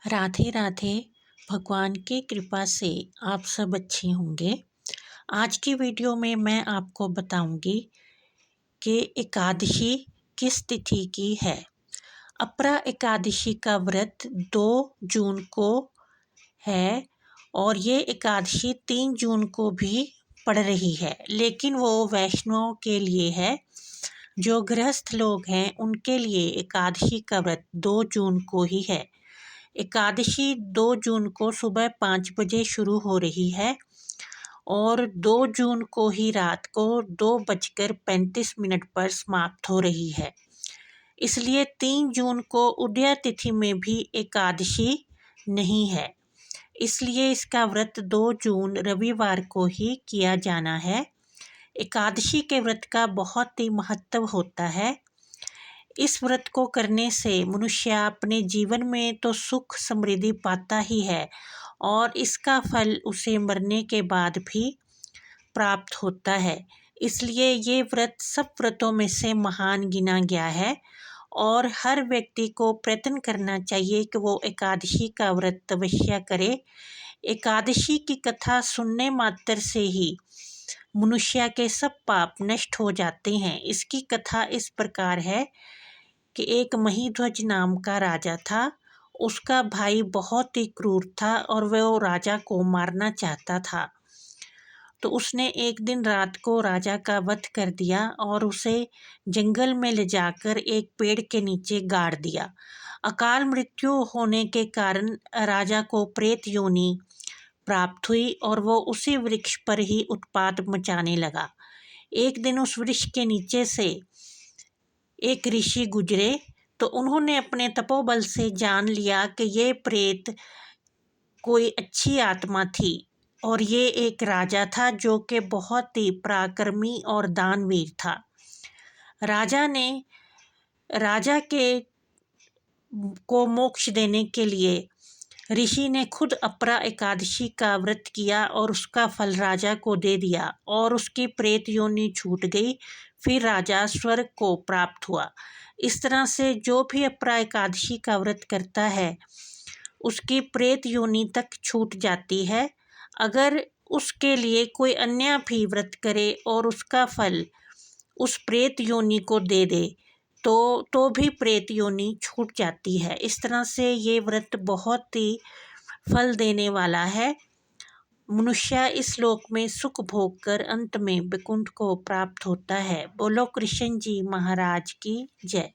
राधे राधे। भगवान की कृपा से आप सब अच्छे होंगे। आज की वीडियो में मैं आपको बताऊंगी कि एकादशी किस तिथि की है। अपरा एकादशी का व्रत 2 जून को है और ये एकादशी 3 जून को भी पड़ रही है, लेकिन वो वैष्णव के लिए है। जो गृहस्थ लोग हैं उनके लिए एकादशी का व्रत 2 जून को ही है। एकादशी 2 जून को सुबह 5 बजे शुरू हो रही है और 2 जून को ही रात को 2:35 पर समाप्त हो रही है। इसलिए 3 जून को उदय तिथि में भी एकादशी नहीं है। इसलिए इसका व्रत 2 जून रविवार को ही किया जाना है। एकादशी के व्रत का बहुत ही महत्व होता है। इस व्रत को करने से मनुष्य अपने जीवन में तो सुख समृद्धि पाता ही है और इसका फल उसे मरने के बाद भी प्राप्त होता है। इसलिए ये व्रत सब व्रतों में से महान गिना गया है और हर व्यक्ति को प्रयत्न करना चाहिए कि वो एकादशी का व्रत अवश्य करे। एकादशी की कथा सुनने मात्र से ही मनुष्य के सब पाप नष्ट हो जाते हैं। इसकी कथा इस प्रकार है कि एक महिध्वज नाम का राजा था। उसका भाई बहुत ही क्रूर था और वह राजा को मारना चाहता था। तो उसने एक दिन रात को राजा का वध कर दिया और उसे जंगल में ले जाकर एक पेड़ के नीचे गाड़ दिया। अकाल मृत्यु होने के कारण राजा को प्रेत योनि प्राप्त हुई और वो उसी वृक्ष पर ही उत्पात मचाने लगा। एक दिन उस वृक्ष के नीचे से एक ऋषि गुजरे तो उन्होंने अपने तपोबल से जान लिया कि ये प्रेत कोई अच्छी आत्मा थी और ये एक राजा था जो कि बहुत ही पराक्रमी और दानवीर था। राजा को मोक्ष देने के लिए ऋषि ने खुद अपरा एकादशी का व्रत किया और उसका फल राजा को दे दिया और उसकी प्रेत योनि छूट गई। फिर राजा स्वर्ग को प्राप्त हुआ। इस तरह से जो भी अपरा एकादशी का व्रत करता है उसकी प्रेत योनि तक छूट जाती है। अगर उसके लिए कोई अन्य भी व्रत करे और उसका फल उस प्रेत योनि को दे दे तो भी प्रेत योनि छूट जाती है। इस तरह से ये व्रत बहुत ही फल देने वाला है। मनुष्य इस लोक में सुख भोग कर अंत में वैकुंठ को प्राप्त होता है। बोलो कृष्ण जी महाराज की जय।